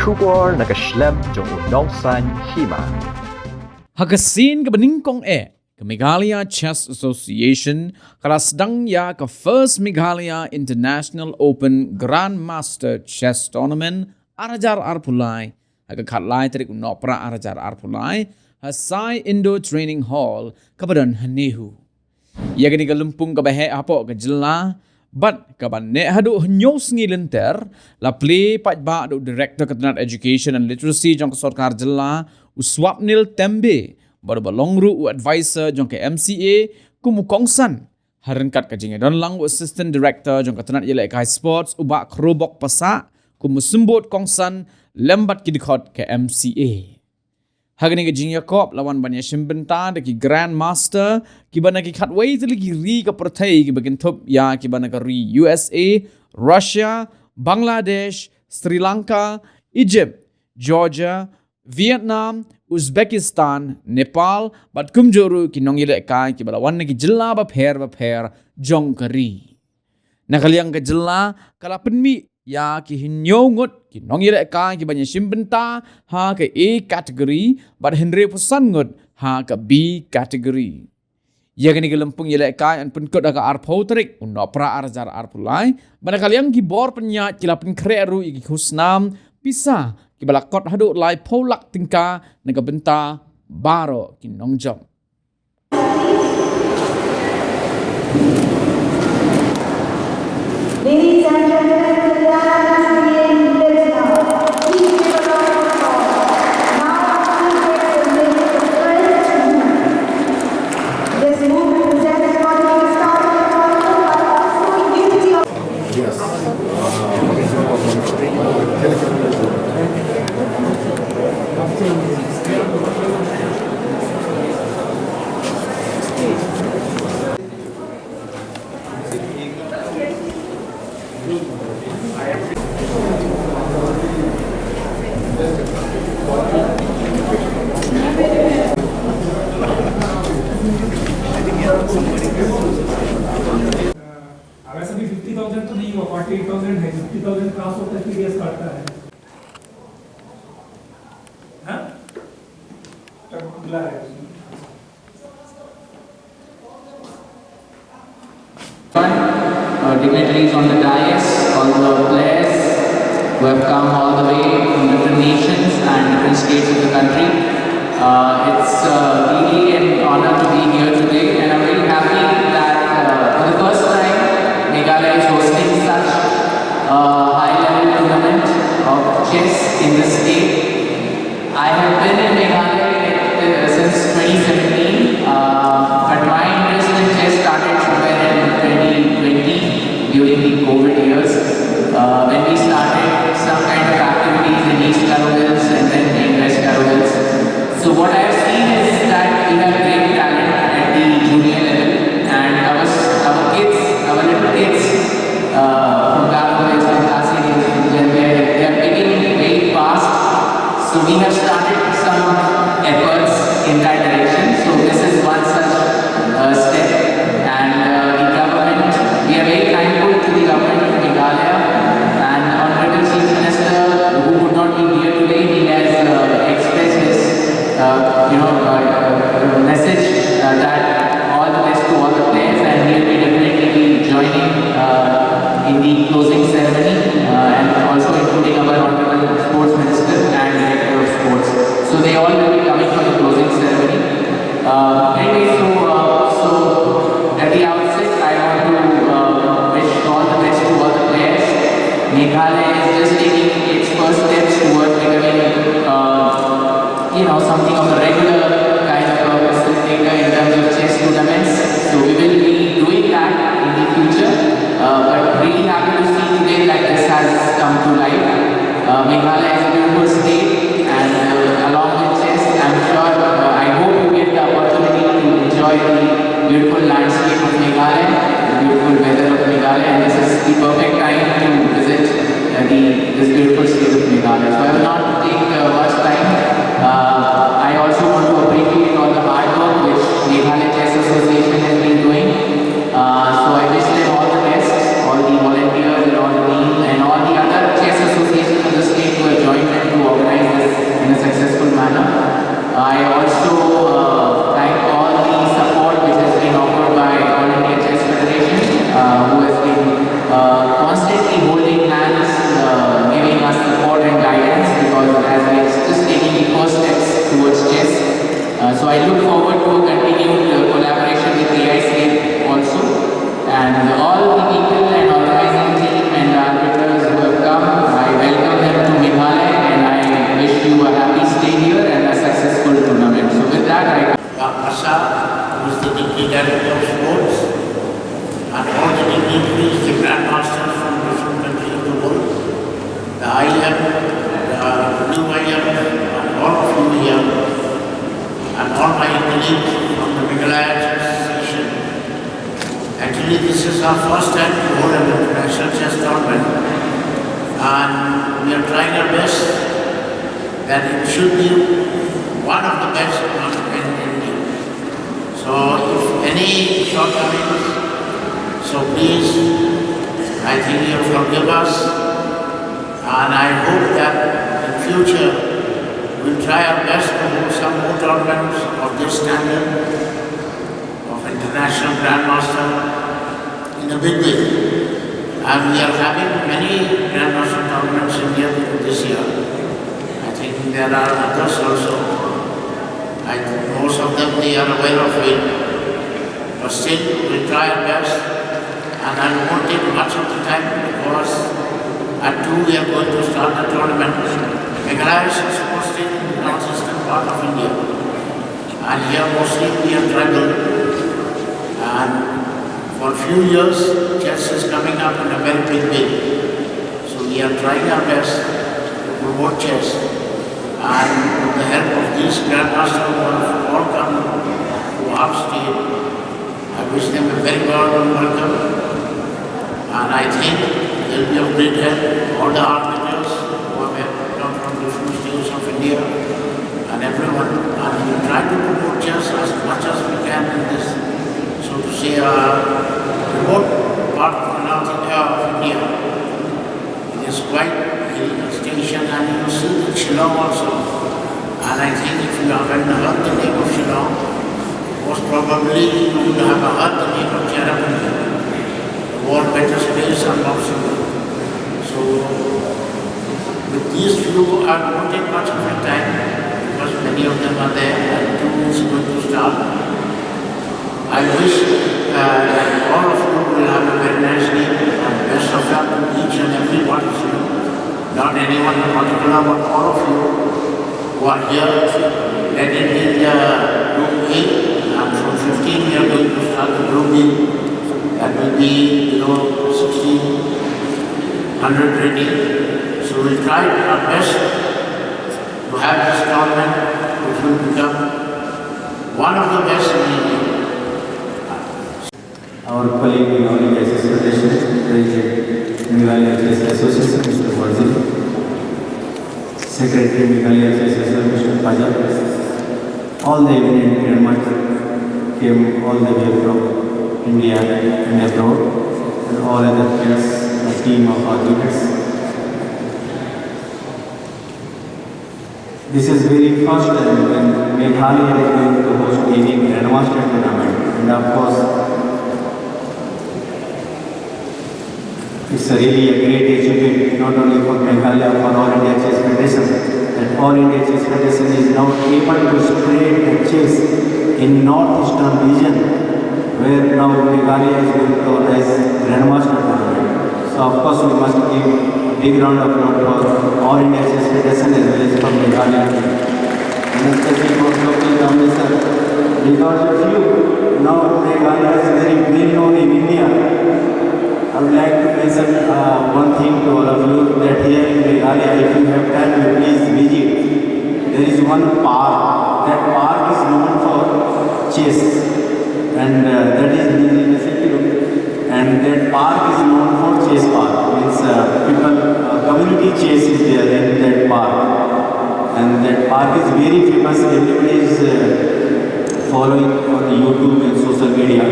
Shugor nakaslem jong unongsan Hima. Hagasin ka baning kong ka Meghalaya Chess Association kalasdang ya ka First Meghalaya International Open Grandmaster Chess Tournament arajar arpulai hagakatlay tarik unopra arajar arpulai hasai Indo Training Hall kabadan hanehu. Ya gani galumpung kabahe apo kajela but kabane hadu hnyos ngilenter la play patba do Director Katanat Education and Literacy jong sarkar jela uswapnil tembe baru balongru u advisor jong ke MCA kumukongsan harenkat kajinge don lang assistant director jong katanat yele kai sports ubak krobok pasa kumusembut kongsan lembat kidikot ke MCA hagani kajinge kop lawan Ïashim Bynta deki Grandmaster kibana ki khatway lagi ri ka pertai ki bagian top ya kibana ka ri USA Russia Bangladesh Sri Lanka Egypt Georgia Vietnam Uzbekistan, Nepal, bat kumjoru ki nongyile kai ki balawan ki jilla ba pher jong kari. Nakaliang ka jilla kala penmi ya ki hinyongut ki nongyile kai ki Ïashim Bynta ha ke A category bat 100% ngut ha ka B category. Ya gani ke lempung yele kai an penkot aga arpau tarik unno pra arjar arpulai banakaliang ki bor penyat kila pen kreru iki husnam pisah kibala kot haduk lai polak tingka nega Bynta baro ki nongjom. Ladies and gentlemen, the dance begins now. Please give a round of applause. Now please take the first movement. This movement presents what we started but also unity of वैसे भी 50,000 तो नहीं हुआ 48,000 है 50,000 cross होता है serious करता है हाँ तब खुला है Dignitaries on the dais, all the players who have come all the way from different nations and different states of the country. It's really an honor to be here today and I'm very happy that for the first time Meghalaya is hosting such a high-level tournament of chess in the state. I have been in Meghalaya since 2017, but my interest in chess started somewhere in 2020 during the COVID years when we started some kind of activities in East Carolines and then in West Carolines. So what I have seen is that we have great talent at the junior level and our kids, our little kids from Grandmasters and Tylli, they are picking very fast. So we have started some efforts in that direction. So this is one such step and the government, we are very thankful to the government of Meghalaya and Honorable Chief Minister who could not be here today, he has expressed his message that all the best to all the players and he will definitely be joining in the closing ceremony and also including our Honorable Sports Minister and Director of Sports. So they all will be coming for the closing ceremony. Anyway, so at the outset I want to wish all the best to all the players. Meghalaya is just taking its first steps towards becoming something of a regular kind of a facilitator in terms of chess tournaments. So we will be doing that in the future. But really happy to see today that this has come to life. Meghalaya is a beautiful state and along with chess, I'm sure, I hope you get the opportunity to enjoy the beautiful landscape of Meghalaya, the beautiful weather of Meghalaya, and this is the perfect time to visit this beautiful state of Meghalaya. So I will not take much time. I also want to appreciate all the hard work which Meghalaya Chess Association has been doing. So I wish them all the best, all the volunteers and all the team and all the other chess associations of the state who have joined and to and all of you here, and all my colleagues from the Meghalaya chess session. Actually, this is our first time to hold an international chess tournament, and we are trying our best that it should be one of the best in India. So, if any shortcomings, so please, I think you forgive us, and I hope that in future we'll try our best to do some more tournaments of this standard of international Grandmaster in a big way. And we are having many Grandmaster tournaments in India this year. I think there are others also. I think most of them they are aware of it. But still, we'll try our best. And I won't take much of the time because at 2 we are going to start the tournament. Meghalaya is mostly in the northeastern part of India. And here mostly we have traveled. And for a few years, chess is coming up in a very big way. So we are trying our best to promote chess. And with the help of these Grandmasters who have all come to our state, I wish them a very warm welcome. And I think they'll be of great help. All the arbiters who have come from different states of India and everyone. And we will try to promote chess as much as we can in this, so to say, remote part of India. It is quite a station, and you will see in Shillong also. And I think if you haven't heard the name of Shillong, most probably you would have heard the name of Cherrapunji. World better space and possible. So, with these few, I won't take much of your time because many of them are there and 2 is going to start. I wish that all of you will have a very nice day and best of luck to each and every participant. Not anyone in particular, but all of you who are here. Let it be the group A, and from 15 we are going to start the group B. That will be, 1600 ready. So we'll try our best to have this tournament, which will become one of the best in India. Our colleague in all India Chess Federation, President Meghalaya Chess Association, Mr. Wazir, Secretary Meghalaya Chess Association, Mr. Pajab, all the eminent grandmasters came all the way from India and abroad, and all other players, a team of our leaders. This is very first time when Meghalaya is going to host any Grandmaster tournament, and of course, it's really a great achievement, not only for Meghalaya, for All India Chess Federation, that All India Chess Federation is now able to spread the chess in northeastern region, where now Meghalaya is going to organize Grandmaster tournament. So of course we must give a big round of applause for All India Chess Federation as well as from Meghalaya. And especially for local Grandmaster, because of you, now Meghalaya is very well known in India. I would like to mention one thing to all of you, that here in Meghalaya, if you have time, please visit. There is one park. That park is known for chess, and that is in the city. And that park is known for chess park. Means community chess is there in that park, and that park is very famous. Everybody is following on YouTube and social media.